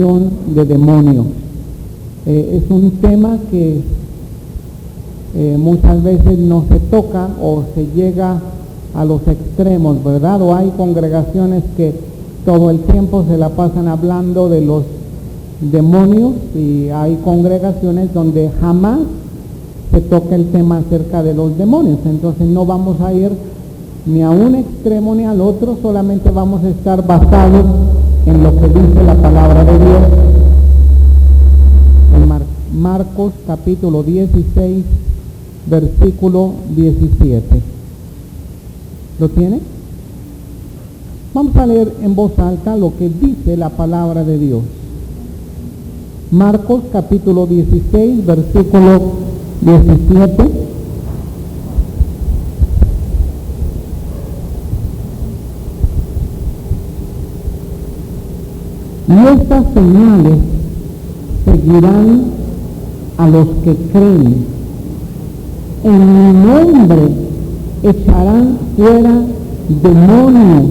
de demonios. Es un tema que muchas veces no se toca o se llega a los extremos, ¿verdad? O hay congregaciones que todo el tiempo se la pasan hablando de los demonios y hay congregaciones donde jamás se toca el tema acerca de los demonios. Entonces no vamos a ir ni a un extremo ni al otro, solamente vamos a estar basados en lo que dice la palabra de Dios en Marcos capítulo 16 versículo 17. ¿Lo tiene? Vamos a leer en voz alta lo que dice la palabra de Dios. Marcos capítulo 16 versículo 17. Y estas señales seguirán a los que creen. En mi nombre echarán fuera demonios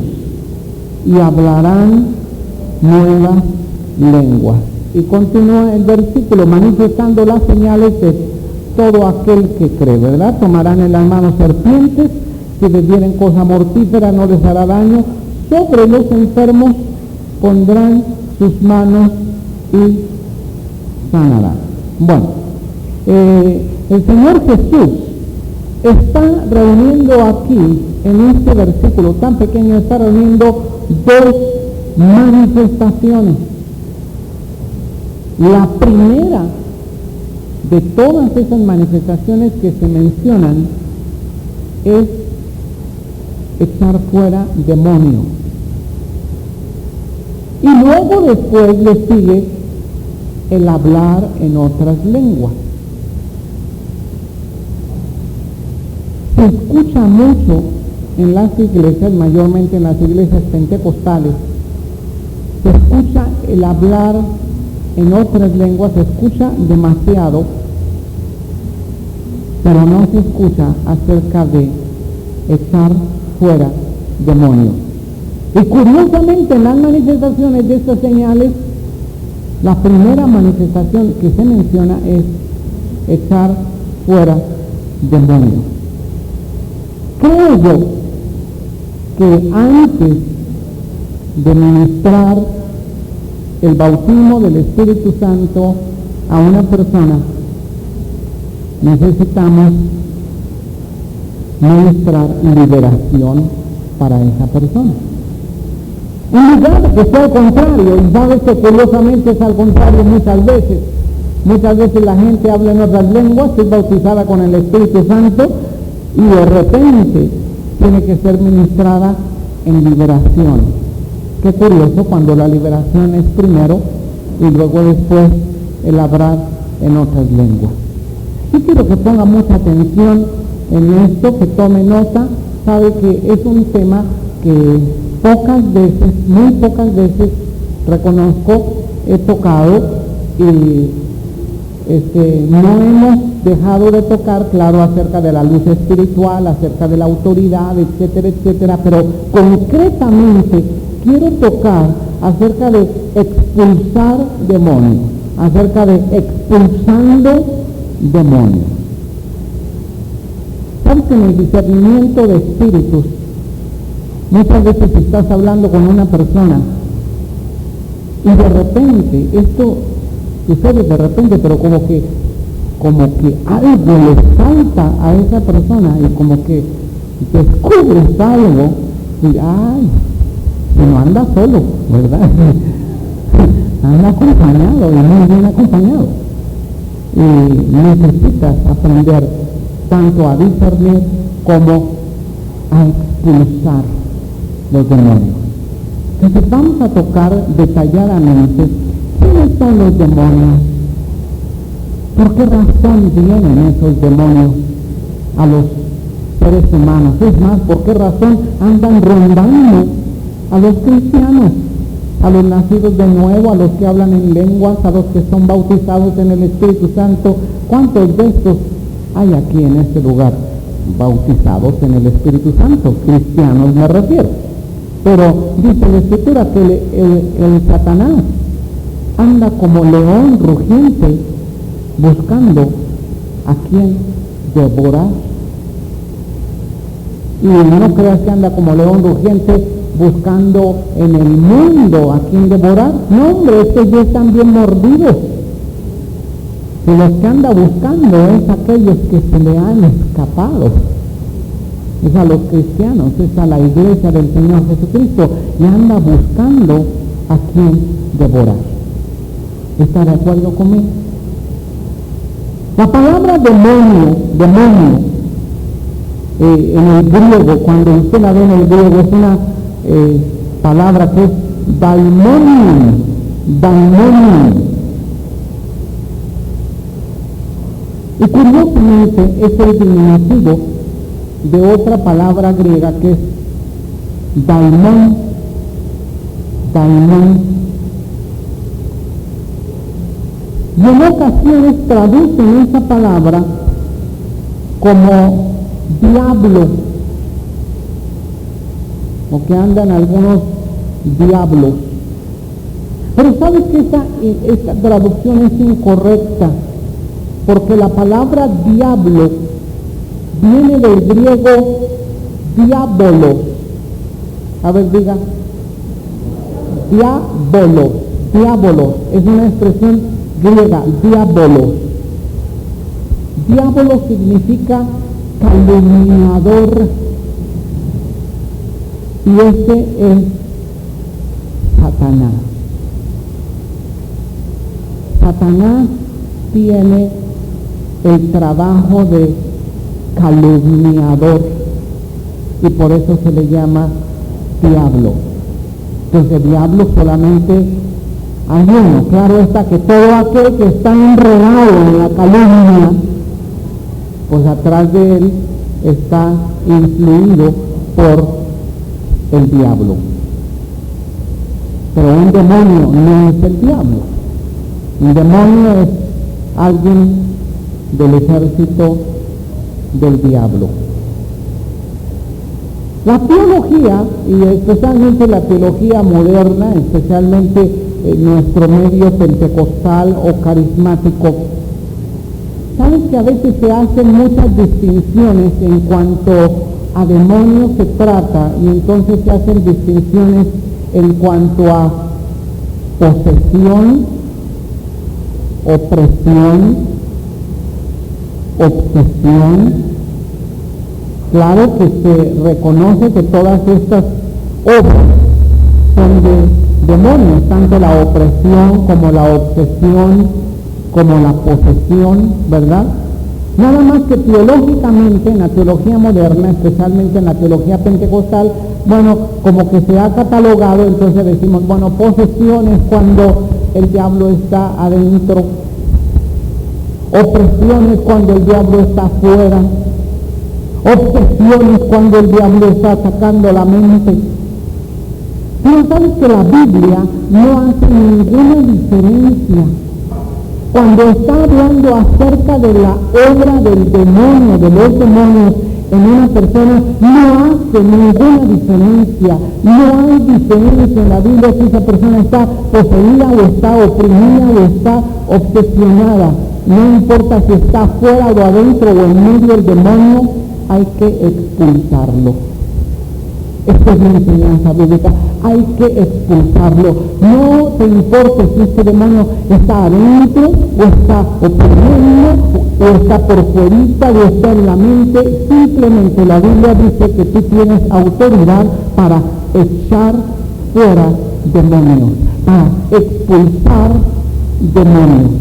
y hablarán nuevas lenguas. Y continúa el versículo, manifestando las señales de todo aquel que cree, ¿verdad? Tomarán en las manos serpientes, si bebieren cosa mortífera no les hará daño, sobre los enfermos pondrán sus manos y sanarán. Bueno, el Señor Jesús está reuniendo aquí, en este versículo tan pequeño, está reuniendo dos manifestaciones. La primera de todas esas manifestaciones que se mencionan es echar fuera demonios. Y luego después le sigue el hablar en otras lenguas. Se escucha mucho en las iglesias, mayormente en las iglesias pentecostales, se escucha el hablar en otras lenguas, se escucha demasiado, pero no se escucha acerca de echar fuera demonios. Y curiosamente en las manifestaciones de estas señales, la primera manifestación que se menciona es echar fuera demonios. Creo yo que antes de ministrar el bautismo del Espíritu Santo a una persona, necesitamos ministrar liberación para esa persona. En lugar de que sea al contrario, y sabes que curiosamente es al contrario muchas veces. Muchas veces la gente habla en otras lenguas, es bautizada con el Espíritu Santo y de repente tiene que ser ministrada en liberación. Qué curioso cuando la liberación es primero y luego después el hablar en otras lenguas. Yo quiero que ponga mucha atención en esto, que tome nota. Sabe que es un tema que muy pocas veces reconozco, he tocado y no hemos dejado de tocar, claro, acerca de la luz espiritual, acerca de la autoridad, etcétera, etcétera, pero concretamente quiero tocar acerca de expulsar demonios, acerca de expulsando demonios. ¿Sabes que en el discernimiento de espíritus, muchas veces estás hablando con una persona y de repente, esto sucede de repente, pero como que algo le salta a esa persona y como que descubres algo y ¡ay! No anda solo, ¿verdad? Anda acompañado y muy bien acompañado. Y necesitas aprender tanto a discernir como a expulsar los demonios. Entonces vamos a tocar detalladamente quiénes son los demonios, por qué razón vienen esos demonios a los seres humanos, es más, por qué razón andan rondando a los cristianos, a los nacidos de nuevo, a los que hablan en lenguas, a los que son bautizados en el Espíritu Santo. ¿Cuántos de estos hay aquí en este lugar bautizados en el Espíritu Santo? Cristianos me refiero. Pero dice la Escritura que el Satanás anda como león rugiente buscando a quien devorar. Y no creas que anda como león rugiente buscando en el mundo a quien devorar. No, hombre, estos ya están bien mordidos. Y los que anda buscando es aquellos que se le han escapado. Es a los cristianos, es a la iglesia del Señor Jesucristo, y anda buscando a quien devorar. ¿Está de acuerdo conmigo? La palabra demonio, en el griego, cuando usted la ve en el griego, es una palabra que es daimonium. Y curiosamente es el diminutivo de otra palabra griega que es daimon. Y en ocasiones traducen esa palabra como diablo, o que andan algunos diablos. Pero sabes que esta traducción es incorrecta, porque la palabra diablo viene del griego diabolos. A ver, diga. Diabolos. Es una expresión griega, diabolos. Diablo significa calumniador. Y ese es Satanás. Satanás tiene el trabajo de calumniador y por eso se le llama diablo. Entonces diablo solamente hay uno. Claro está que todo aquel que está enredado en la calumnia, pues atrás de él está influido por el diablo. Pero un demonio no es el diablo. Un demonio es alguien del ejército del diablo. La teología, y especialmente la teología moderna, especialmente en nuestro medio pentecostal o carismático, sabes que a veces se hacen muchas distinciones en cuanto a demonios se trata, y entonces se hacen distinciones en cuanto a posesión, opresión, obsesión. Claro que se reconoce que todas estas obras son de demonios, tanto la opresión como la obsesión, como la posesión, ¿verdad? Nada más que teológicamente, en la teología moderna, especialmente en la teología pentecostal, bueno, como que se ha catalogado, entonces decimos, bueno, posesión es cuando el diablo está adentro, opresión es cuando el diablo está afuera, obsesión es cuando el diablo está atacando la mente. Pero sabes que la Biblia no hace ninguna diferencia. Cuando está hablando acerca de la obra del demonio, de los demonios en una persona, no hace ninguna diferencia. No hay diferencia en la Biblia si esa persona está poseída o está oprimida o está obsesionada. No importa si está fuera o adentro o en medio del demonio, hay que expulsarlo. Esta es la enseñanza bíblica, hay que expulsarlo. No te importa si este demonio está adentro, o está oprimiendo, o está por fuera, o está en la mente. Simplemente la Biblia dice que tú tienes autoridad para echar fuera demonios, para expulsar demonios.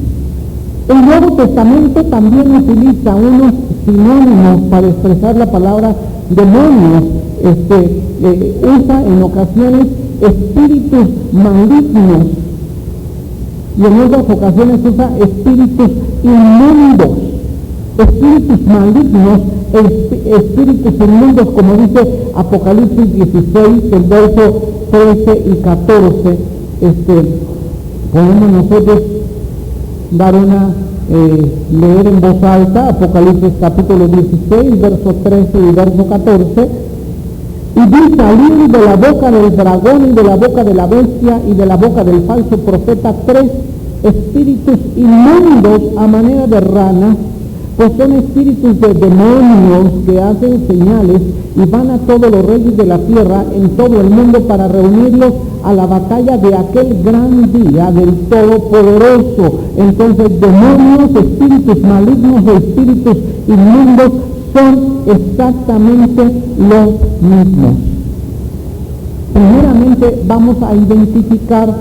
El Nuevo Testamento también utiliza unos sinónimos para expresar la palabra demonios. Usa en ocasiones espíritus malignos y en otras ocasiones usa espíritus inmundos, espíritus malignos, espíritus inmundos, como dice Apocalipsis 16, el verso 13 y 14. Podemos nosotros dar leer en voz alta Apocalipsis capítulo 16, verso 13 y verso 14. Y vi salir de la boca del dragón y de la boca de la bestia y de la boca del falso profeta 3 espíritus inmundos a manera de rana, pues son espíritus de demonios que hacen señales y van a todos los reyes de la tierra en todo el mundo para reunirlos a la batalla de aquel gran día del Todopoderoso. Entonces, demonios, espíritus malignos o espíritus inmundos son exactamente los mismos. Primeramente vamos a identificar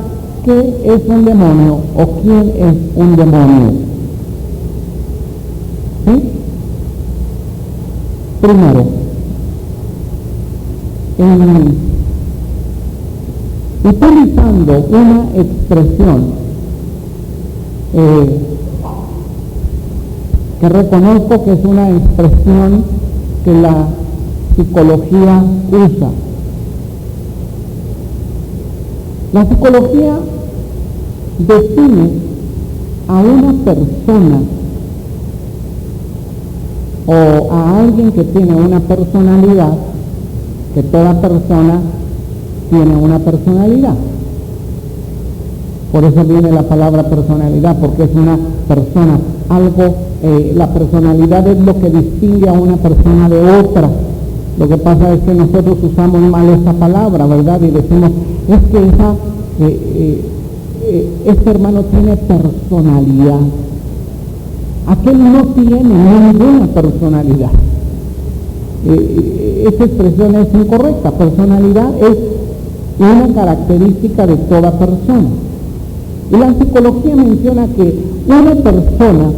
qué es un demonio o quién es un demonio. ¿Sí? Primero, utilizando una expresión que reconozco que es una expresión que la psicología usa. La psicología define a una persona o a alguien que tiene una personalidad, que toda persona tiene una personalidad. Por eso viene la palabra personalidad, porque es una persona, algo, la personalidad es lo que distingue a una persona de otra. Lo que pasa es que nosotros usamos mal esa palabra, ¿verdad? Y decimos, es que este hermano tiene personalidad. Aquel no tiene ninguna personalidad. Esa expresión es incorrecta. Personalidad es una característica de toda persona. Y la psicología menciona que una persona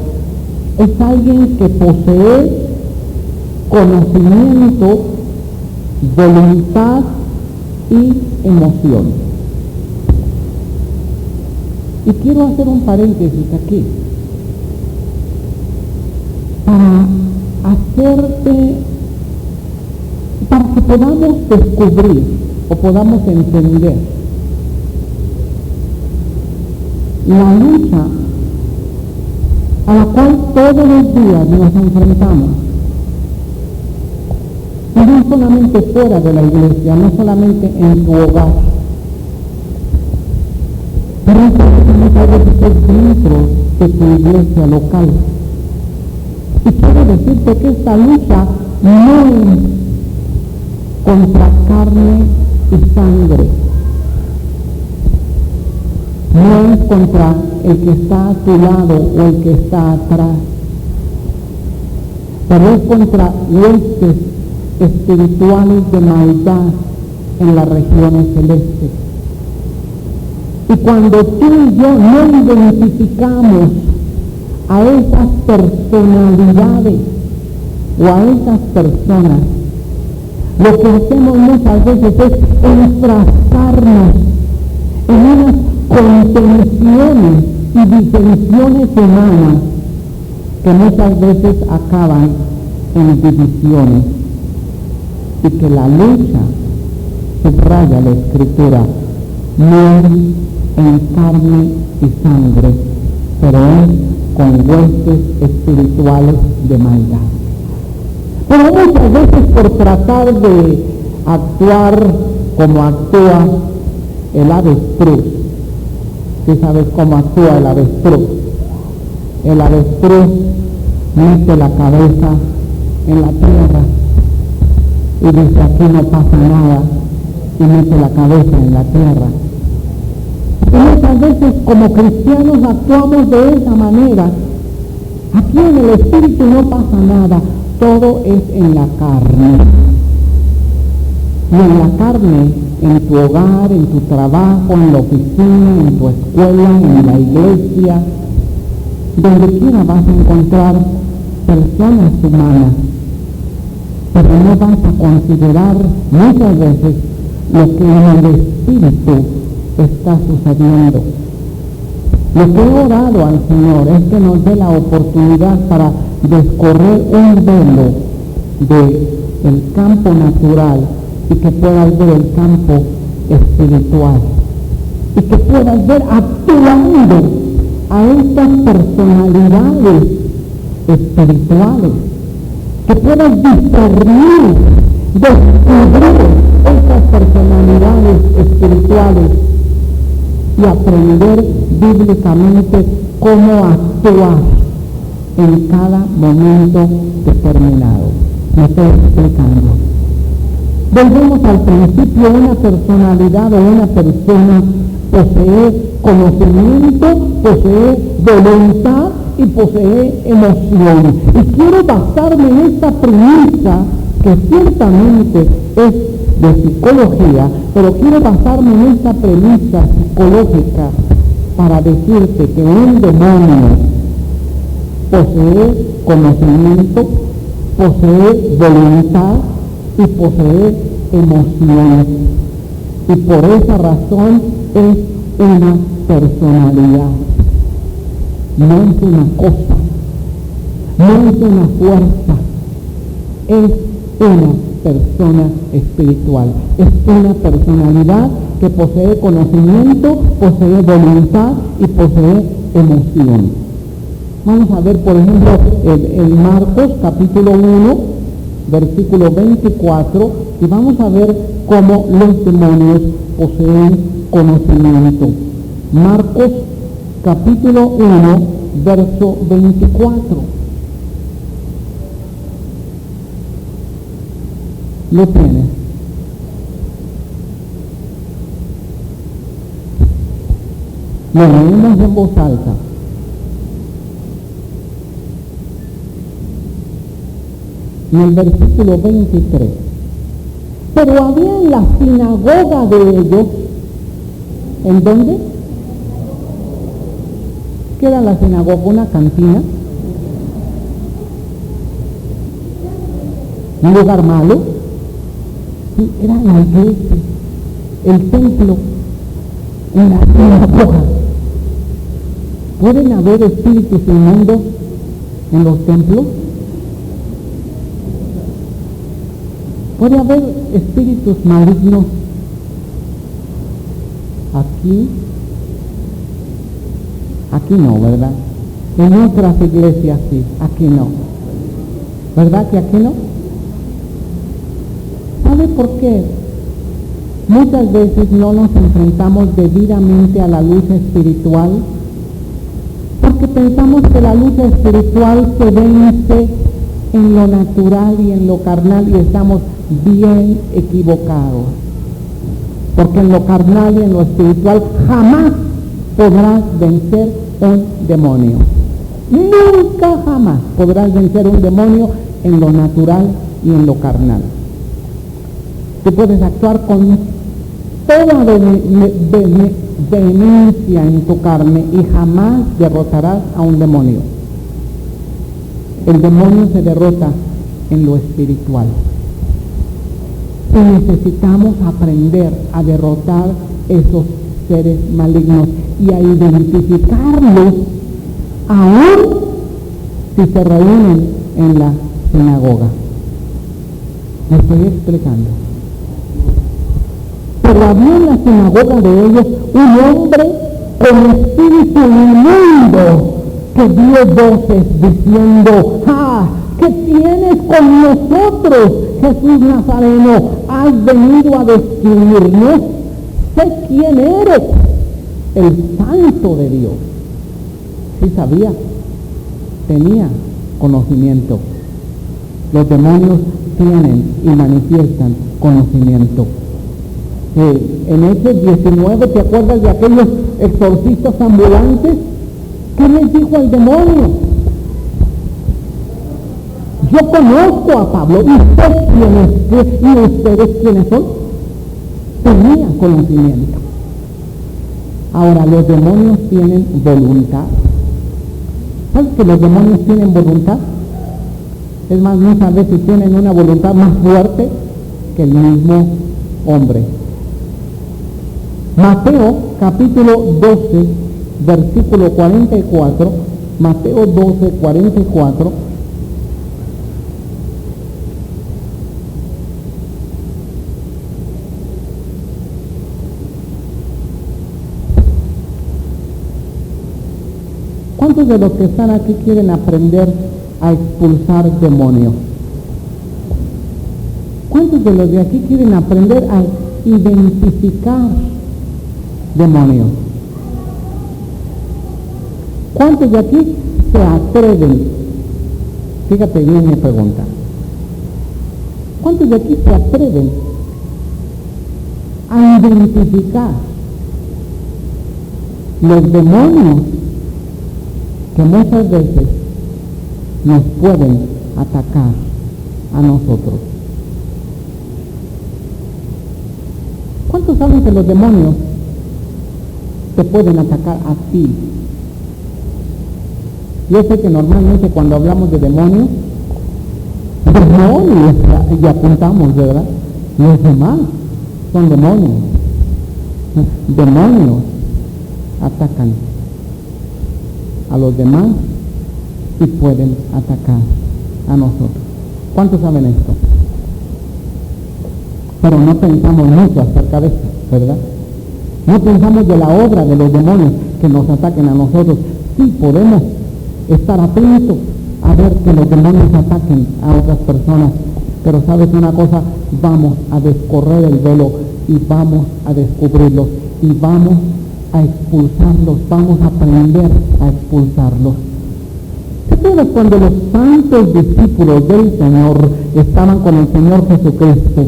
es alguien que posee conocimiento, voluntad y emoción. Y quiero hacer un paréntesis aquí para que podamos descubrir o podamos entender la lucha a la cual todos los días nos enfrentamos, y no solamente fuera de la iglesia, no solamente en tu hogar, pero muchas veces dentro de tu iglesia local. Y quiero decirte que esta lucha no es contra carne y sangre, no es contra el que está a tu lado o el que está atrás, pero es contra huestes espirituales de maldad en las regiones celestes. Y cuando tú y yo no identificamos a esas personalidades o a esas personas, lo que hacemos muchas veces es enfrascarnos en unas contenciones y disensiones humanas que muchas veces acaban en divisiones, y que la lucha, subraya la Escritura, no es en carne y sangre, pero es con huestes espirituales de maldad. Pero muchas veces, por tratar de actuar como actúa el avestruz, ¿sí sabes cómo actúa el avestruz? El avestruz mete la cabeza en la tierra y dice, aquí no pasa nada, y mete la cabeza en la tierra. Y muchas veces como cristianos actuamos de esa manera. Aquí en el espíritu no pasa nada, todo es en la carne. Y en la carne, en tu hogar, en tu trabajo, en la oficina, en tu escuela, en la iglesia, donde quiera vas a encontrar personas humanas, pero no vas a considerar muchas veces lo que en el espíritu está sucediendo. Lo que he orado al Señor es que nos dé la oportunidad para descorrer un velo del campo natural y que puedas ver el campo espiritual y que puedas ver actuando a estas personalidades espirituales, que puedas discernir, descubrir estas personalidades espirituales y aprender bíblicamente cómo actuar en cada momento determinado. Me estoy explicando. Volvemos al principio. Una personalidad o una persona posee conocimiento, posee voluntad y posee emociones. Y quiero basarme en esta premisa, que ciertamente es de psicología, pero quiero basarme en esta premisa psicológica para decirte que un demonio posee conocimiento, posee voluntad y posee emociones. Y por esa razón es una personalidad. No es una cosa, no es una fuerza, es una persona espiritual, es una personalidad que posee conocimiento, posee voluntad y posee emoción. Vamos a ver, por ejemplo, en Marcos capítulo 1, versículo 24, y vamos a ver cómo los demonios poseen conocimiento. Marcos capítulo 1, verso 24. ¿Lo tienes? Lo leemos en voz alta. En el versículo 23. Pero había en la sinagoga de ellos, ¿en dónde? ¿Qué era la sinagoga? ¿Una cantina? ¿Un lugar malo? Sí, era la iglesia, el templo, en la sinagoga. ¿Pueden haber espíritus inmundos en los templos? ¿Puede haber espíritus malignos aquí? Aquí no, ¿verdad? En otras iglesias sí, aquí no. ¿Verdad que aquí no? ¿Sabe por qué? Muchas veces no nos enfrentamos debidamente a la lucha espiritual, porque pensamos que la lucha espiritual se vence en lo natural y en lo carnal, y estamos bien equivocados. Porque en lo carnal y en lo espiritual jamás podrás vencer un demonio. Nunca jamás podrás vencer un demonio en lo natural y en lo carnal. Tú puedes actuar con toda vehemencia en tu carne y jamás derrotarás a un demonio. El demonio se derrota en lo espiritual. Y necesitamos aprender a derrotar esos seres malignos y a identificarlos aún si se reúnen en la sinagoga. ¿Me estoy explicando? Pero había en la sinagoga de ellos un hombre con espíritu inmundo que dio voces diciendo: ¡Ah! ¿Qué tienes con nosotros, Jesús Nazareno? ¿Has venido a destruirnos? Sé quién eres, el Santo de Dios. Sí sabía, tenía conocimiento. Los demonios tienen y manifiestan conocimiento. En Hechos 19, ¿te acuerdas de aquellos exorcistas ambulantes? ¿Qué les dijo el demonio? Yo conozco a Pablo, y sé quién es, y ustedes quiénes son. Tenía conocimiento. Ahora, los demonios tienen voluntad. ¿Sabes que los demonios tienen voluntad? Es más, muchas veces tienen una voluntad más fuerte que el mismo hombre. Mateo capítulo 12, versículo 44, Mateo 12, 44, ¿cuántos de los que están aquí quieren aprender a expulsar demonios? ¿Cuántos de los de aquí quieren aprender a identificar demonios? ¿Cuántos de aquí se atreven? Fíjate bien mi pregunta. ¿Cuántos de aquí se atreven a identificar los demonios que muchas veces nos pueden atacar a nosotros? ¿Cuántos saben que los demonios te pueden atacar a ti? Yo sé que normalmente cuando hablamos de demonios y apuntamos, ¿verdad? Los demás son demonios. Demonios atacan a los demás y pueden atacar a nosotros. ¿Cuántos saben esto? Pero no pensamos mucho acerca de esto, ¿verdad? No pensamos de la obra de los demonios que nos ataquen a nosotros. Sí podemos estar atentos a ver que los demonios ataquen a otras personas, pero sabes una cosa, vamos a descorrer el velo y vamos a descubrirlos y vamos a expulsarlos, vamos a aprender a expulsarlos. ¿Te acuerdas cuando los santos discípulos del Señor estaban con el Señor Jesucristo?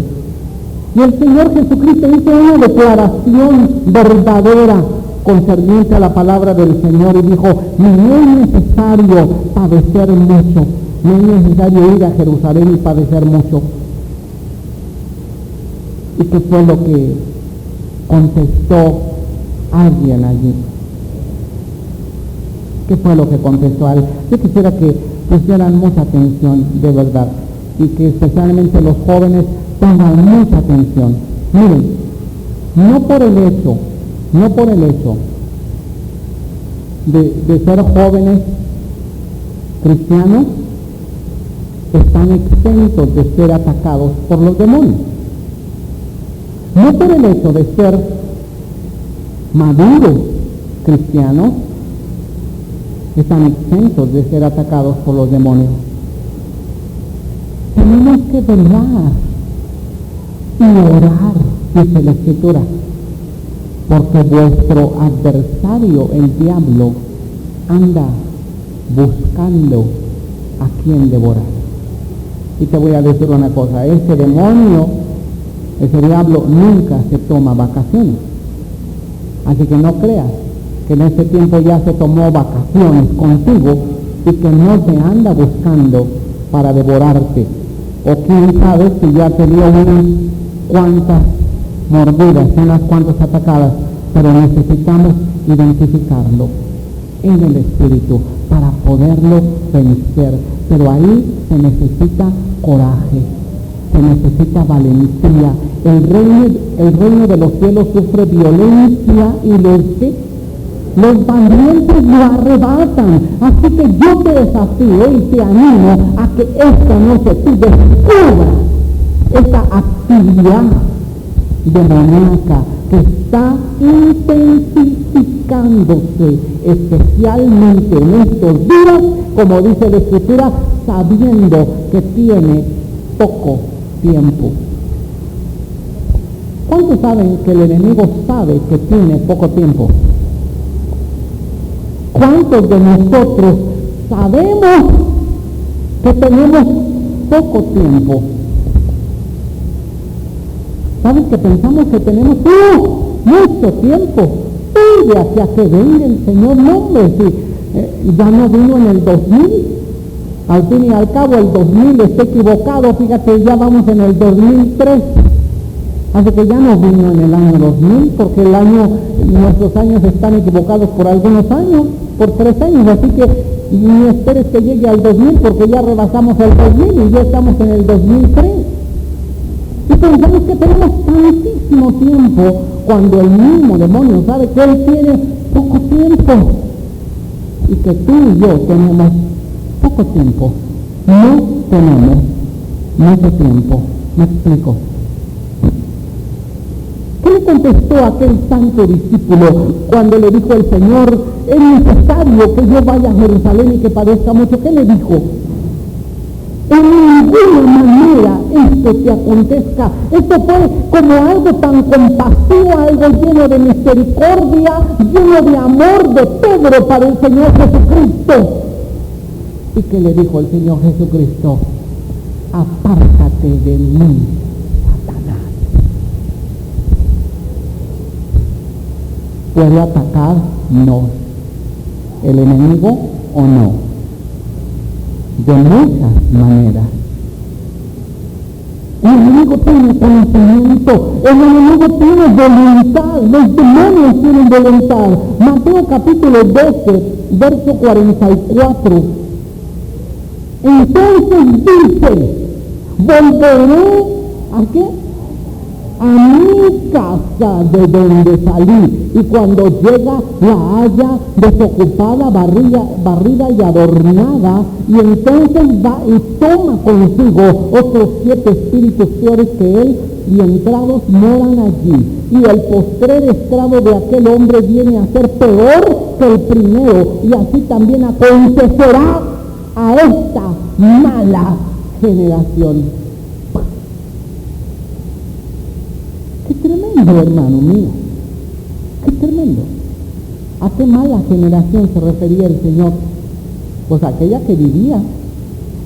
Y el Señor Jesucristo hizo una declaración verdadera concerniente a la palabra del Señor y dijo: me es necesario padecer mucho, me es necesario ir a Jerusalén y padecer mucho. ¿Y qué fue lo que contestó alguien allí? ¿Qué fue lo que contestó alguien? Yo quisiera que pusieran mucha atención, de verdad, y que especialmente los jóvenes pongan mucha atención. Miren, no por el hecho de ser jóvenes cristianos, están exentos de ser atacados por los demonios. No por el hecho de ser maduros cristianos, están exentos de ser atacados por los demonios. Tenemos que velar y orar, dice la Escritura, porque vuestro adversario, el diablo, anda buscando a quien devorar. Y te voy a decir una cosa, ese demonio, ese diablo nunca se toma vacaciones. Así que no creas que en este tiempo ya se tomó vacaciones contigo y que no te anda buscando para devorarte. O quién sabe si ya te dio unas cuantas mordidas, unas cuantas atacadas, pero necesitamos identificarlo en el Espíritu para poderlo vencer. Pero ahí se necesita coraje, se necesita valentía. El reino de los cielos sufre violencia y los valientes lo arrebatan. Así que yo te desafío y te animo a que esta noche tú descubras esta actividad demoníaca que está intensificándose especialmente en estos días, como dice la Escritura, sabiendo que tiene poco tiempo. ¿Cuántos saben que el enemigo sabe que tiene poco tiempo? ¿Cuántos de nosotros sabemos que tenemos poco tiempo? ¿Sabes que pensamos que tenemos mucho tiempo? De aquí a que venga el Señor, no, hombre, si ya no vino en el 2000, al fin y al cabo el 2000 está equivocado, fíjate, ya vamos en el 2003, así que ya no vino en el año 2000, porque nuestros años están equivocados por algunos años, por 3 años, así que ni esperes que llegue al 2000, porque ya rebasamos el 2000 y ya estamos en el 2003. Y pensamos que tenemos tantísimo tiempo, cuando el mismo demonio sabe que él tiene poco tiempo y que tú y yo tenemos poco tiempo. No tenemos mucho tiempo. ¿Me explico? ¿Qué le contestó aquel santo discípulo cuando le dijo el Señor: es necesario que yo vaya a Jerusalén y que padezca mucho? ¿Qué le dijo? En ninguna manera esto te acontezca. Esto fue como algo tan compasivo, algo lleno de misericordia, lleno de amor de Pedro para el Señor Jesucristo. ¿Y qué le dijo el Señor Jesucristo? Apártate de mí, Satanás. ¿Puede atacar? No. ¿El enemigo o no? De muchas maneras. El enemigo tiene conocimiento, el enemigo tiene voluntad, los demonios tienen voluntad. Mateo capítulo 12, verso 44. Entonces dice, volveré ¿a qué? A mi casa de donde salí, y cuando llega la haya desocupada, barrida y adornada, y entonces va y toma consigo otros 7 espíritus peores que él, y entrados moran allí, y el postrer estrado de aquel hombre viene a ser peor que el primero, y así también acontecerá a esta mala generación. ¡Qué tremendo, hermano mío! ¡Qué tremendo! ¿A qué mala generación se refería el Señor? Pues aquella que diría: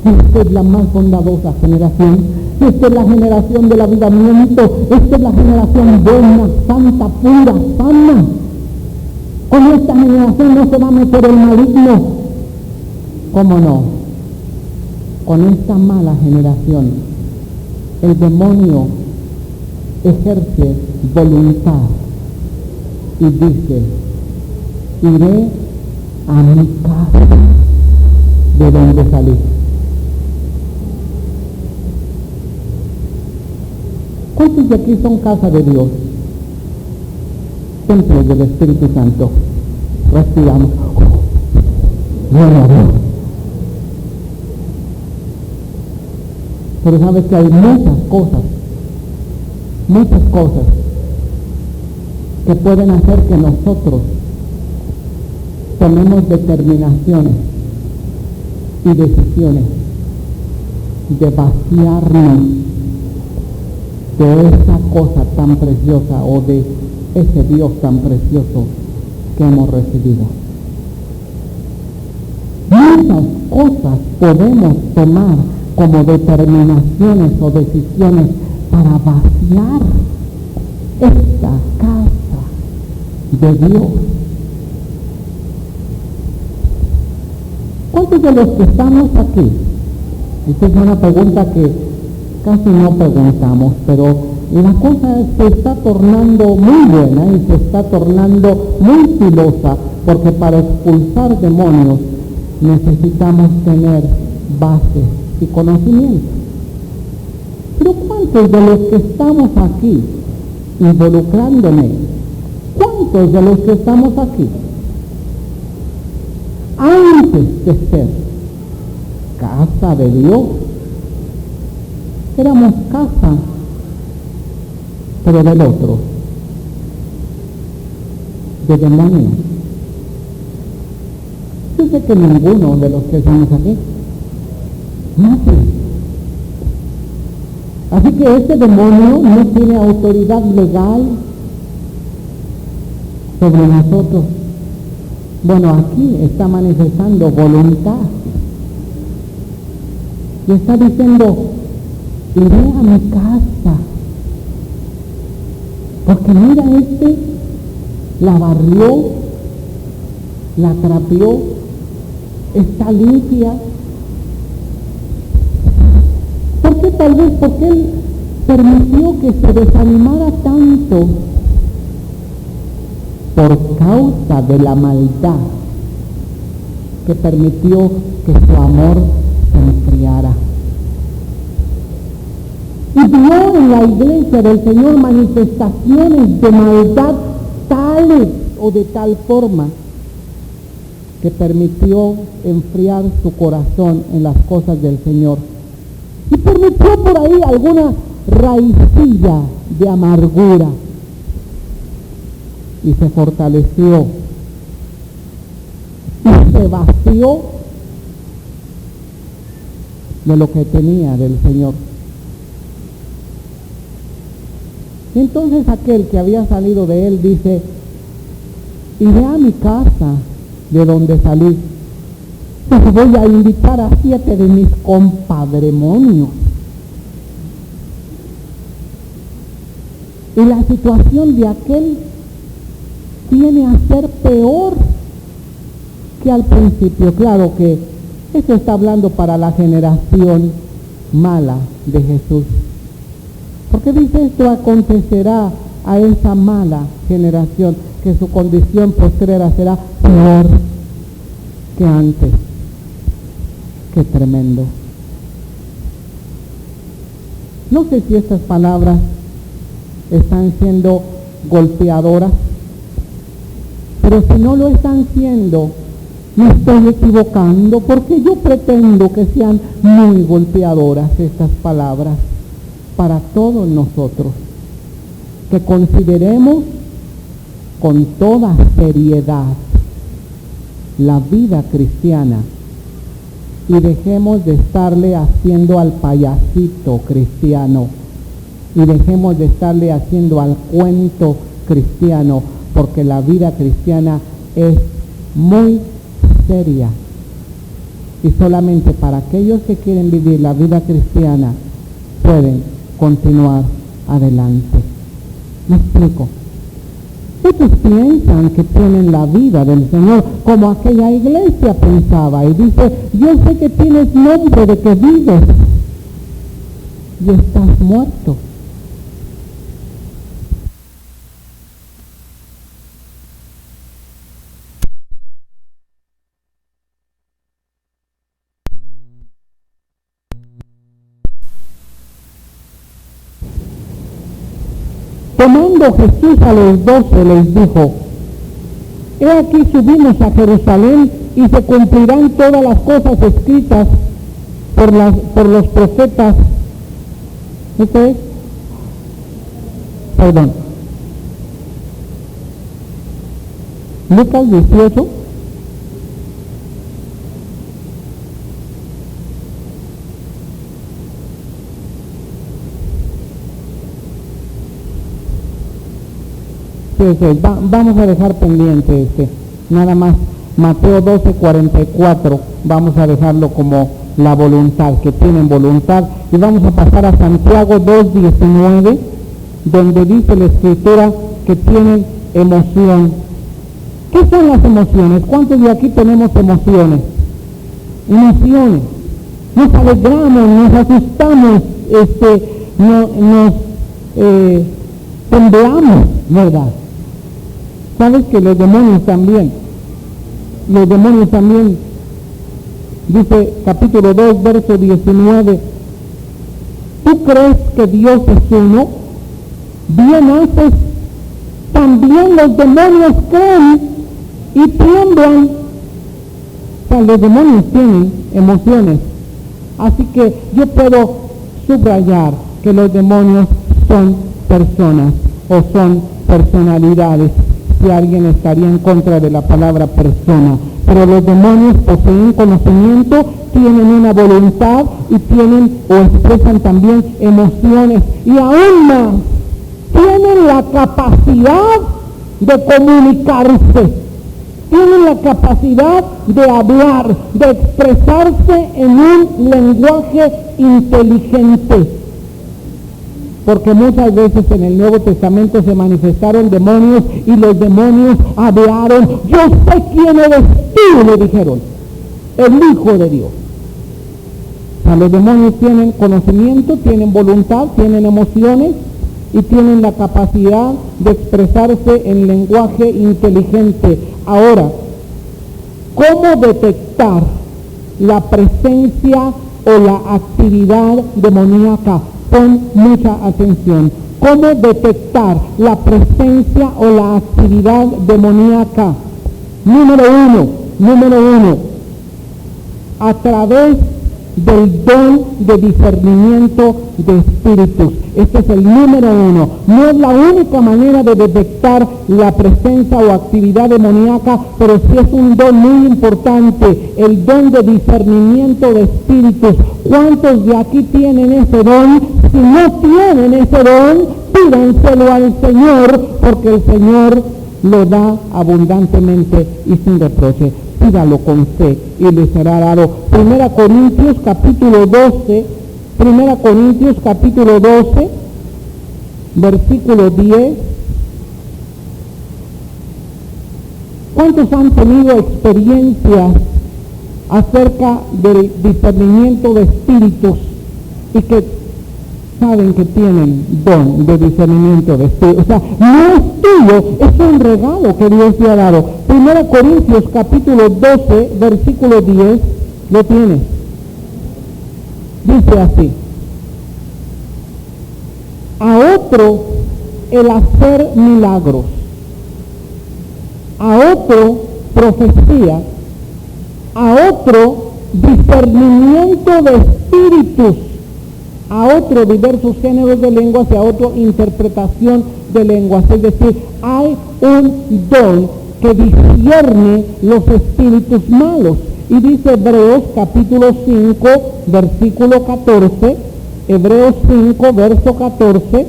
esta es la más bondadosa generación, esta es la generación del avivamiento, esta es la generación buena, santa, pura, sana. Con esta generación no se va a meter el maligno. ¿Cómo no? Con esta mala generación el demonio ejerce voluntad y dice: iré a mi casa de donde salí. ¿Cuántos de aquí son casa de Dios? Templo del Espíritu Santo. Respiramos. Gloria a Dios. Pero sabes que hay muchas cosas que pueden hacer que nosotros tomemos determinaciones y decisiones de vaciarnos de esa cosa tan preciosa o de ese Dios tan precioso que hemos recibido. Muchas cosas podemos tomar como determinaciones o decisiones para vaciar esta casa de Dios. ¿Cuántos de los que estamos aquí? Esta es una pregunta que casi no preguntamos, pero la cosa se está tornando muy buena y se está tornando muy filosa, porque para expulsar demonios necesitamos tener bases y conocimiento. Pero ¿cuántos de los que estamos aquí, involucrándome, cuántos de los que estamos aquí, antes de ser casa de Dios, éramos casa, pero del otro, de demonios? Yo sé que ninguno de los que estamos aquí, nadie. Así que este demonio no tiene autoridad legal sobre nosotros. Bueno, aquí está manifestando voluntad y está diciendo: iré a mi casa, porque mira, la barrió, la trapeó, está limpia. ¿Por qué? Tal vez porque él permitió que se desanimara tanto por causa de la maldad, que permitió que su amor se enfriara. Y vio en la iglesia del Señor manifestaciones de maldad tales o de tal forma que permitió enfriar su corazón en las cosas del Señor. Y permitió por ahí alguna raicilla de amargura. Y se fortaleció. Y se vació. de lo que tenía del Señor. Y entonces aquel que había salido de él dice, iré a mi casa de donde salí, pues voy a invitar a 7 de mis compadremonios. Y la situación de aquel viene a ser peor que al principio. Claro que eso está hablando para la generación mala de Jesús. Porque dice, esto acontecerá a esa mala generación, que su condición postrera será peor que antes. Qué tremendo. No sé si estas palabras están siendo golpeadoras, pero si no lo están siendo, me estoy equivocando, porque yo pretendo que sean muy golpeadoras estas palabras para todos nosotros, que consideremos con toda seriedad la vida cristiana y dejemos de estarle haciendo al payasito cristiano y dejemos de estarle haciendo al cuento cristiano, porque la vida cristiana es muy seria y solamente para aquellos que quieren vivir la vida cristiana pueden continuar adelante. ¿Me explico? Muchos piensan que tienen la vida del Señor como aquella iglesia pensaba y dice, yo sé que tienes nombre de que vives y estás muerto. Tomando Jesús a los 12 les dijo, he aquí subimos a Jerusalén y se cumplirán todas las cosas escritas por los profetas. ¿Esto es? Perdón. Lucas 18. Vamos a dejar pendiente nada más Mateo 12:44, vamos a dejarlo como la voluntad, que tienen voluntad, y vamos a pasar a Santiago 2:19, donde dice la Escritura que tienen emoción. ¿Qué son las emociones? ¿Cuántos de aquí tenemos emociones? Emociones. Nos alegramos, nos asustamos, nos temblamos, ¿verdad? ¿Sabes que los demonios también, dice capítulo 2, verso 19, ¿tú crees que Dios es uno? Bien haces, también los demonios creen y tiemblan. O sea, los demonios tienen emociones, así que yo puedo subrayar que los demonios son personas o son personalidades. Si alguien estaría en contra de la palabra persona, pero los demonios poseen conocimiento, tienen una voluntad y tienen o expresan también emociones, y aún más tienen la capacidad de comunicarse, tienen la capacidad de hablar, de expresarse en un lenguaje inteligente. Porque muchas veces en el Nuevo Testamento se manifestaron demonios y los demonios hablaron. Yo sé quién eres tú, le dijeron, el Hijo de Dios. O sea, los demonios tienen conocimiento, tienen voluntad, tienen emociones y tienen la capacidad de expresarse en lenguaje inteligente. Ahora, ¿cómo detectar la presencia o la actividad demoníaca? Pon mucha atención. ¿Cómo detectar la presencia o la actividad demoníaca? Número uno, a través del don de discernimiento de espíritus. Este es el número 1. No es la única manera de detectar la presencia o actividad demoníaca, pero sí es un don muy importante, el don de discernimiento de espíritus. ¿Cuántos de aquí tienen ese don? Si no tienen ese don, pídanselo al Señor, porque el Señor lo da abundantemente y sin reproche. Pídalo con fe y le será dado. 1 Corintios capítulo 12, versículo 10. ¿Cuántos han tenido experiencias acerca del discernimiento de espíritus y que saben que tienen don de discernimiento de espíritus? O sea, no es tuyo, es un regalo que Dios te ha dado. 1 Corintios capítulo 12, versículo 10, lo tienes. Dice así: a otro el hacer milagros, a otro profecía, a otro discernimiento de espíritus, a otro diversos géneros de lenguas y a otro interpretación de lenguas. Es decir, hay un don que discierne los espíritus malos. Y dice Hebreos capítulo 5, versículo 14, Hebreos 5, verso 14,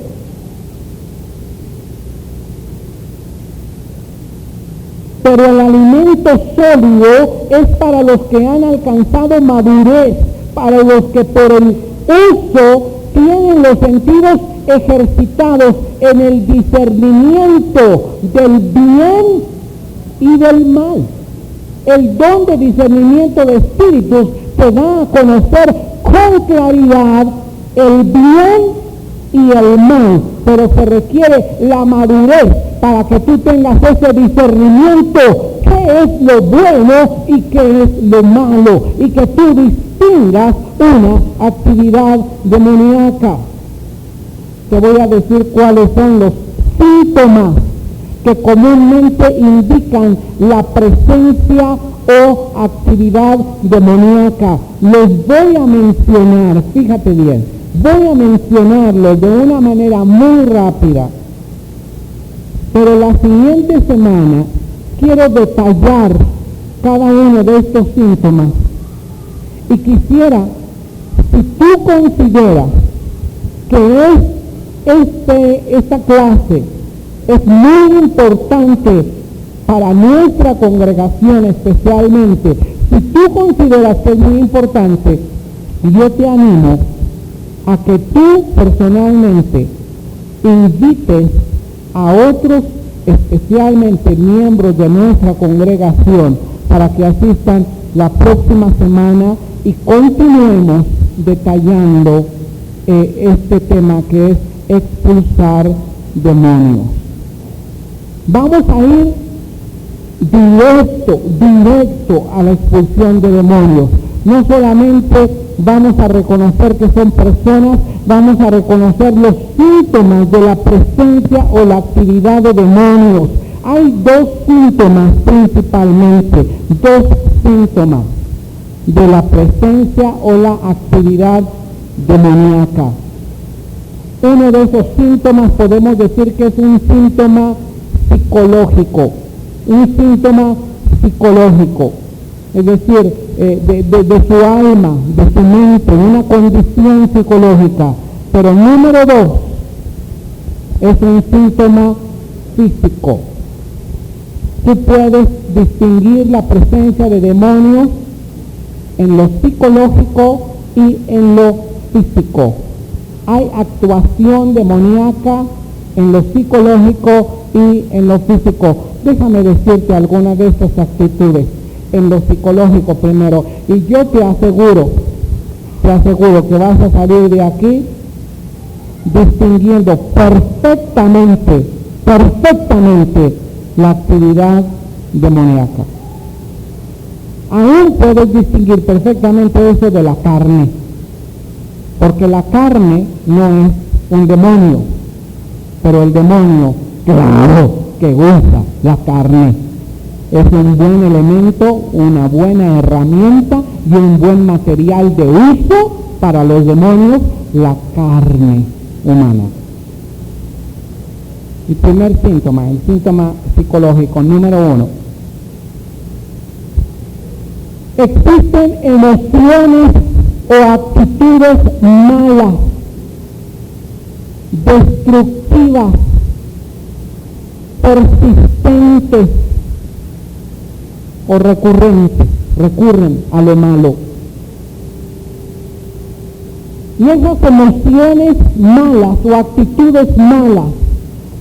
pero el alimento sólido es para los que han alcanzado madurez, para los que por el uso tienen los sentidos ejercitados en el discernimiento del bien y del mal. El don de discernimiento de espíritus te da a conocer con claridad el bien y el mal, pero se requiere la madurez para que tú tengas ese discernimiento, qué es lo bueno y qué es lo malo, y que tú distingas una actividad demoníaca. Te voy a decir cuáles son los síntomas que comúnmente indican la presencia o actividad demoníaca. Les voy a mencionar, fíjate bien, voy a mencionarlos de una manera muy rápida, pero la siguiente semana quiero detallar cada uno de estos síntomas. Y quisiera, si tú consideras que esta clase es muy importante para nuestra congregación especialmente, si tú consideras que es muy importante, yo te animo a que tú personalmente invites a otros, especialmente miembros de nuestra congregación, para que asistan la próxima semana y continuemos detallando este tema que es expulsar demonios. Vamos a ir directo a la expulsión de demonios. No solamente vamos a reconocer que son personas, vamos a reconocer los síntomas de la presencia o la actividad de demonios. Hay dos síntomas principalmente, dos síntomas de la presencia o la actividad demoníaca. Uno de esos síntomas podemos decir que es un síntoma psicológico, es decir, de su alma, de su mente, una condición psicológica. Pero número 2, es un síntoma físico. Tú puedes distinguir la presencia de demonios en lo psicológico y en lo físico. Hay actuación demoníaca en lo psicológico y en lo físico. Déjame decirte algunas de estas actitudes. En lo psicológico primero, y yo te aseguro que vas a salir de aquí distinguiendo perfectamente la actividad demoníaca. Aún puedes distinguir perfectamente eso de la carne, porque la carne no es un demonio, pero el demonio, claro, que usa la carne. es un buen elemento, una buena herramienta y un buen material de uso para los demonios, la carne humana. El primer síntoma, el síntoma psicológico número 1. Existen emociones o actitudes malas, destructivas, persistentes o recurrentes, recurren a lo malo. Y esas emociones malas o actitudes malas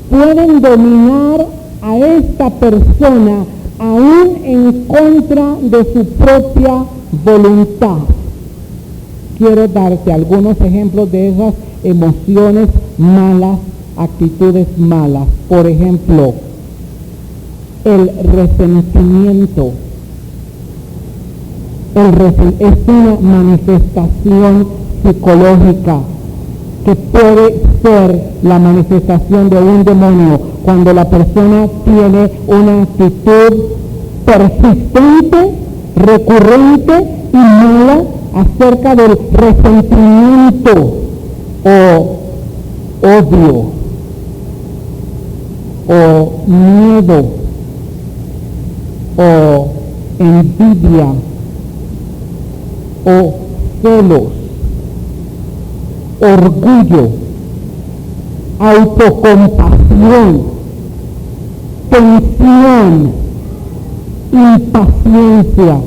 pueden dominar a esta persona aún en contra de su propia voluntad. Quiero darte algunos ejemplos de esas emociones malas, actitudes malas. Por ejemplo, el resentimiento. Es una manifestación psicológica que puede ser la manifestación de un demonio cuando la persona tiene una actitud persistente, recurrente y mala acerca del resentimiento o odio o miedo o envidia o celos, orgullo, autocompasión, tensión, impaciencia.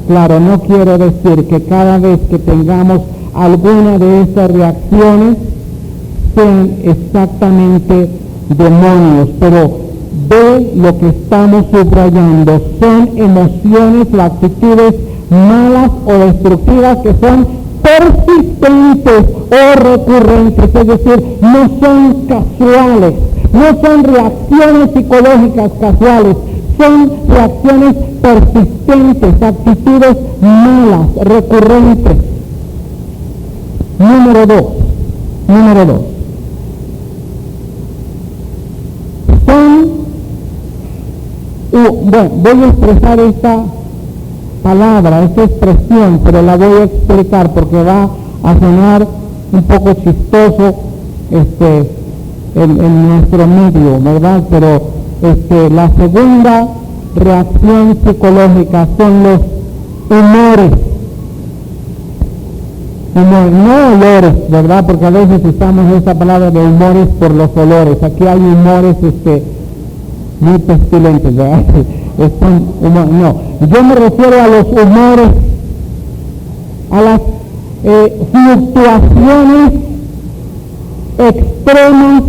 Claro, no quiero decir que cada vez que tengamos alguna de estas reacciones sean exactamente demonios, pero de lo que estamos subrayando son emociones o actitudes malas o destructivas que son persistentes o recurrentes, es decir, no son casuales, no son reacciones psicológicas casuales, son reacciones persistentes, actitudes malas, recurrentes. Número dos. Voy a expresar esta palabra, esta expresión, pero la voy a explicar porque va a sonar un poco chistoso en nuestro medio, ¿verdad? Pero la segunda reacción psicológica son los humores. No olores, ¿verdad? Porque a veces usamos esa palabra de humores por los olores. Aquí hay humores muy pestilentes, ¿verdad? No, yo me refiero a los humores, a las fluctuaciones extremas,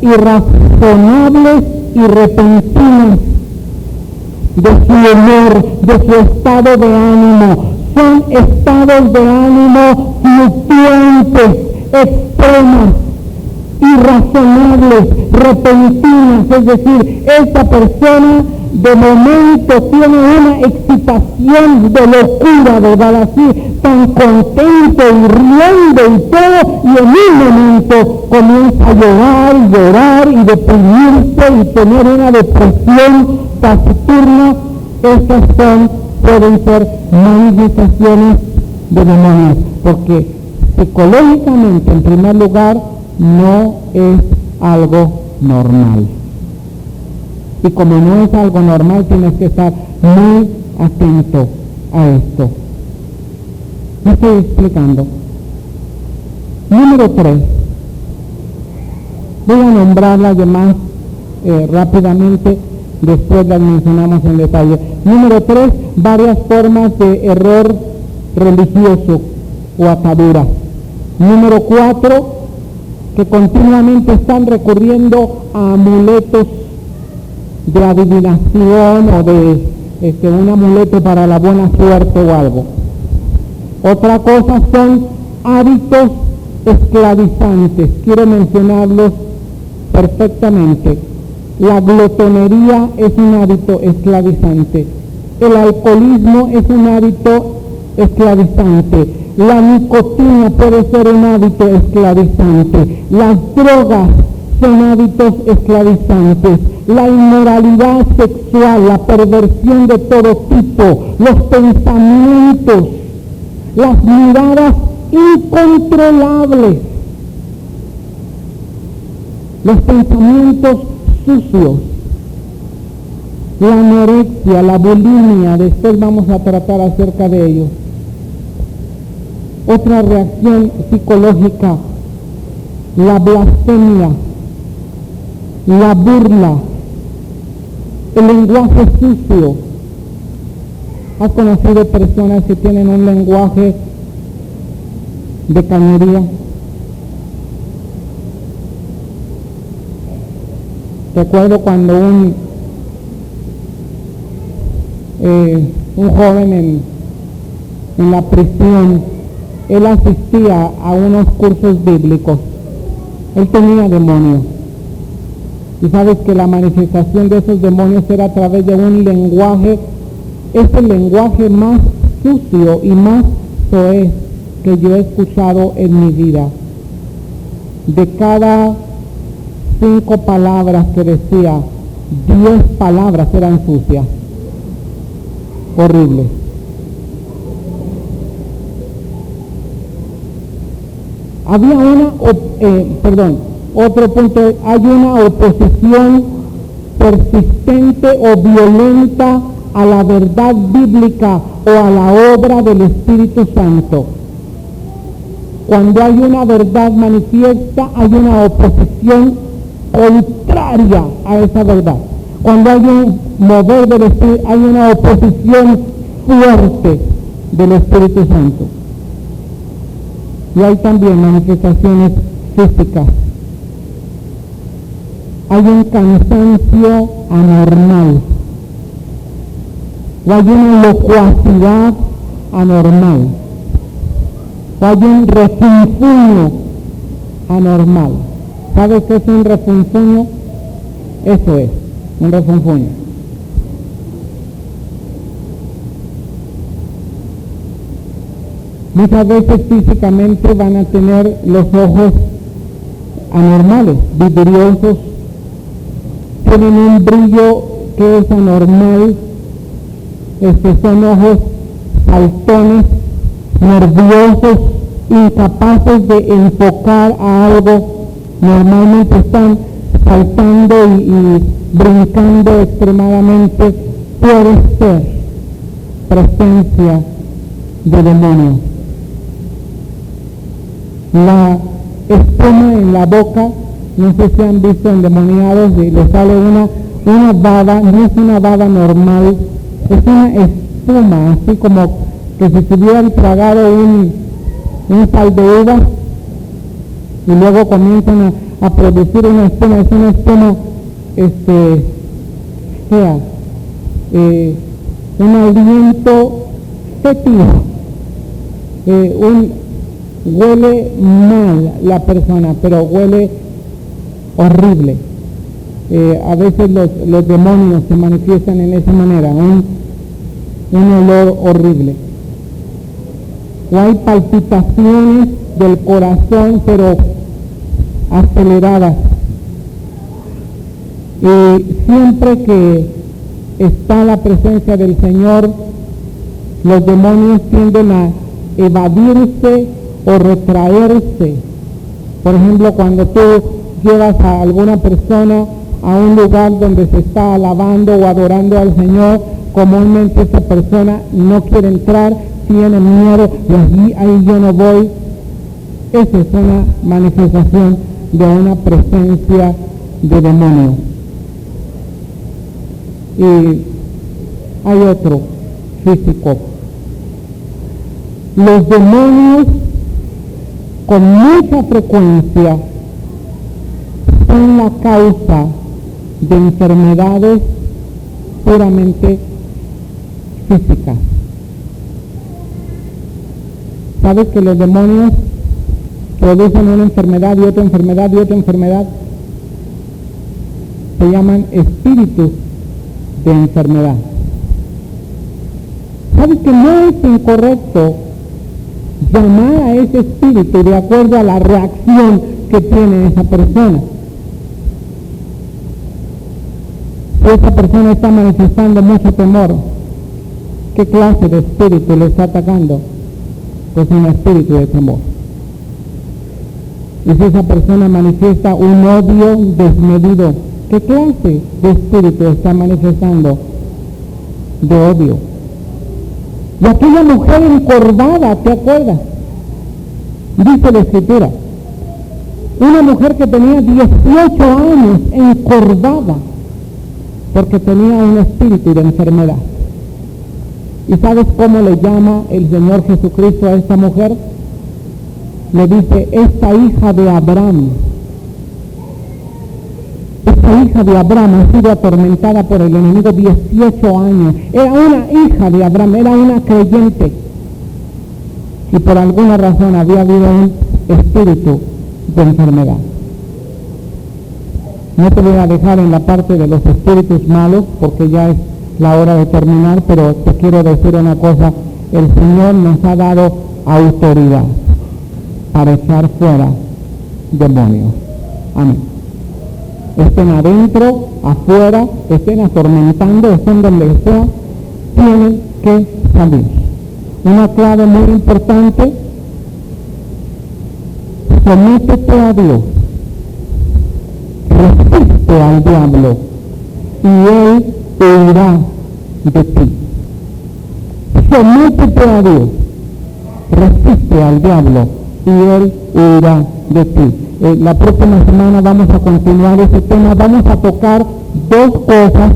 irrazonables y repentinas de su humor, de su estado de ánimo. Son estados de ánimo fluctuantes, extremos, irrazonables, repentinas, es decir, esta persona de momento tiene una excitación de locura, ¿verdad? Así, tan contento y riendo y todo, y en un momento comienza a llorar y deprimirse y tener una depresión taciturna. Estas pueden ser manifestaciones de demonios, porque psicológicamente, en primer lugar, no es algo normal. Y como no es algo normal, tienes que estar muy atento a esto. Me estoy explicando. Número 3. Voy a nombrarlas demás rápidamente, después las mencionamos en detalle. Número 3, varias formas de error religioso o atadura. Número 4, que continuamente están recurriendo a amuletos de adivinación o de un amuleto para la buena suerte o algo. Otra cosa son hábitos esclavizantes. Quiero mencionarlos perfectamente. La glotonería es un hábito esclavizante. El alcoholismo es un hábito esclavizante. La nicotina puede ser un hábito esclavizante. Las drogas son hábitos esclavizantes. la inmoralidad sexual, la perversión de todo tipo, los pensamientos, las miradas incontrolables, los pensamientos sucios, la anorexia, la bulimia. Después vamos a tratar acerca de ello. Otra reacción psicológica, la blasfemia, la burla, el lenguaje sucio. ¿Has conocido personas que tienen un lenguaje de cañería? Recuerdo cuando un joven en la prisión, él asistía a unos cursos bíblicos. Él tenía demonios. Y sabes que la manifestación de esos demonios era a través de un lenguaje, es el lenguaje más sucio y más soez que yo he escuchado en mi vida. De cada 5 palabras que decía, 10 palabras eran sucias. Horrible. Había otro punto, hay una oposición persistente o violenta a la verdad bíblica o a la obra del Espíritu Santo. Cuando hay una verdad manifiesta, hay una oposición contraria a esa verdad. Cuando hay un mover del Espíritu, hay una oposición fuerte del Espíritu Santo. Y hay también manifestaciones físicas. Hay un cansancio anormal. O hay una locuacidad anormal. O hay un refunfuño anormal. ¿Sabes qué es un refunfuño? Eso es, un refunfuño. Muchas veces físicamente van a tener los ojos anormales, vidriosos, tienen un brillo que es anormal, son ojos saltones, nerviosos, incapaces de enfocar a algo, normalmente están saltando y brincando extremadamente. Puede ser presencia de demonio. La espuma en la boca, no sé si han visto endemoniados y le sale una baba, no es una baba normal, es una espuma, así como que si se hubieran tragado un sal de uva y luego comienzan a producir una espuma, es una espuma fea, un aliento fétido, huele mal la persona, pero huele horrible. A veces los demonios se manifiestan en esa manera, un olor horrible. O hay palpitaciones del corazón, pero aceleradas. Y siempre que está la presencia del Señor, los demonios tienden a evadirse o retraerse. Por ejemplo, cuando tú llevas a alguna persona a un lugar donde se está alabando o adorando al Señor, comúnmente esa persona no quiere entrar, tiene miedo, y ahí yo no voy. Esa es una manifestación de una presencia de demonio. Y hay otro físico. Los demonios con mucha frecuencia son la causa de enfermedades puramente físicas. ¿Sabes que los demonios producen una enfermedad y otra enfermedad y otra enfermedad? Se llaman espíritus de enfermedad. ¿Sabes que no es incorrecto llamar a ese espíritu de acuerdo a la reacción que tiene esa persona? Si esa persona está manifestando mucho temor, ¿qué clase de espíritu le está atacando? Pues un espíritu de temor. Y si esa persona manifiesta un odio desmedido, ¿qué clase de espíritu está manifestando de odio? Y aquella mujer encorvada, ¿te acuerdas? Dice la Escritura, una mujer que tenía 18 años encorvada, porque tenía un espíritu de enfermedad. ¿Y sabes cómo le llama el Señor Jesucristo a esta mujer? Le dice, esta hija de Abraham. Esta hija de Abraham ha sido atormentada por el enemigo 18 años. Era una hija de Abraham, era una creyente. Y por alguna razón había habido un espíritu de enfermedad. No te voy a dejar en la parte de los espíritus malos, porque ya es la hora de terminar, pero te quiero decir una cosa, el Señor nos ha dado autoridad para echar fuera demonios. Amén. Estén adentro, afuera, estén atormentando, estén donde sea, tienen que salir. Una clave muy importante, sométete a Dios, resiste al diablo y él huirá de ti. Sométete a Dios, resiste al diablo y él huirá de ti. La próxima semana vamos a continuar ese tema, vamos a tocar dos cosas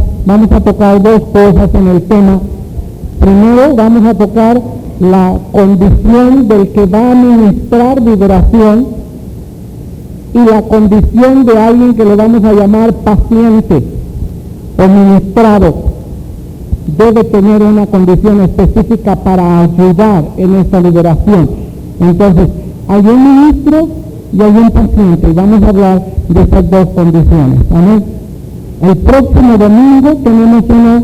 en el tema. Primero vamos a tocar la condición del que va a ministrar vibración y la condición de alguien que le vamos a llamar paciente o ministrado. Debe tener una condición específica para ayudar en esta liberación. Entonces, hay un ministro y hay un paciente, y vamos a hablar de estas dos condiciones. Amén. El próximo domingo tenemos una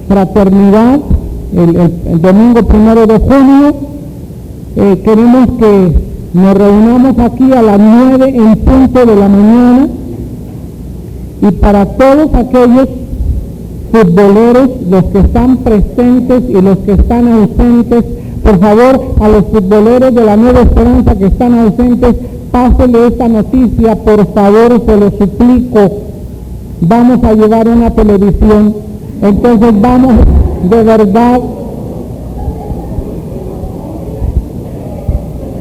fraternidad, el domingo 1 de junio. Queremos que nos reunamos aquí a las 9 en punto de la mañana, y para todos aquellos futboleros, los que están presentes y los que están ausentes, por favor, a los futboleros de la Nueva Esperanza que están ausentes, pásenle esta noticia, por favor, se lo suplico. Vamos a llevar una televisión, entonces vamos de verdad,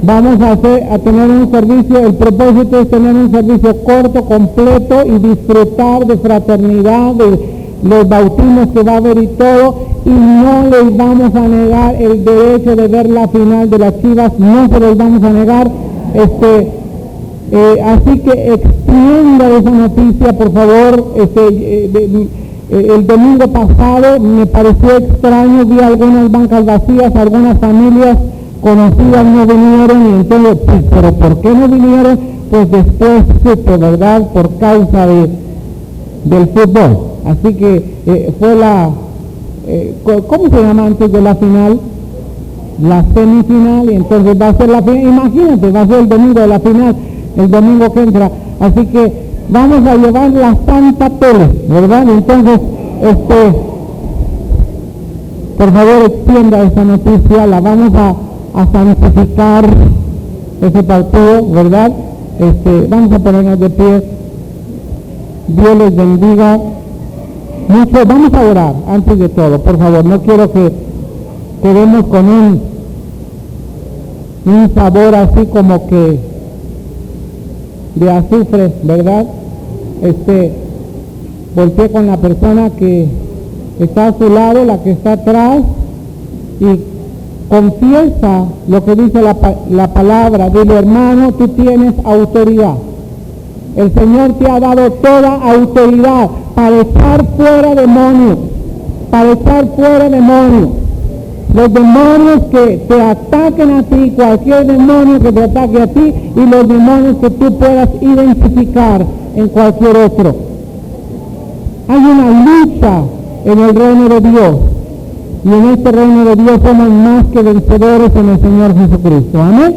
vamos a tener un servicio, el propósito es tener un servicio corto, completo y disfrutar de fraternidad, de los bautismos que va a haber y todo, y no les vamos a negar el derecho de ver la final de las Chivas, no se los vamos a negar. Así que extienda esa noticia, por favor. El domingo pasado me pareció extraño, vi algunas bancas vacías, algunas familias conocidas no vinieron, y entonces, pues, pero ¿por qué no vinieron? Pues después supe, ¿verdad?, por causa del fútbol. Así que fue ¿cómo se llama antes de la final? La semifinal, y entonces va a ser la final. Imagínate, va a ser el domingo de la final, el domingo que entra. Así que vamos a llevar la santa tele, ¿verdad? Entonces, por favor, extienda esa noticia, la vamos a santificar ese partido, ¿verdad? Vamos a ponernos de pie. Dios les bendiga mucho. Vamos a orar antes de todo, por favor. No quiero que quedemos con un sabor así como que de azufre, ¿verdad? Volteé con la persona que está a su lado, la que está atrás, y confiesa lo que dice la palabra. Dile: hermano, tú tienes autoridad. El Señor te ha dado toda autoridad para echar fuera demonios, Los demonios que te ataquen a ti, cualquier demonio que te ataque a ti, y los demonios que tú puedas identificar en cualquier otro. Hay una lucha en el reino de Dios, y en este reino de Dios somos más que vencedores en el Señor Jesucristo. Amén.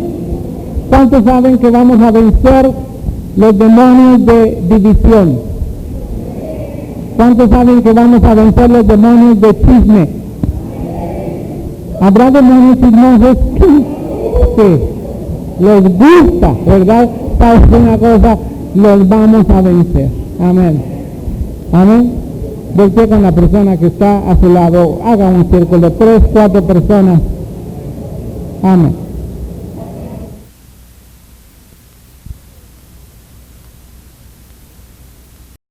¿Cuántos saben que vamos a vencer los demonios de división? ¿Cuántos saben que vamos a vencer los demonios de chisme? ¿Habrá demonios chismosos? Sí. Les gusta, ¿verdad? ¿Sabes una cosa? Los vamos a vencer. Amén. Amén. Voltee con la persona que está a su lado. Haga un círculo, 3, 4 personas. Amén.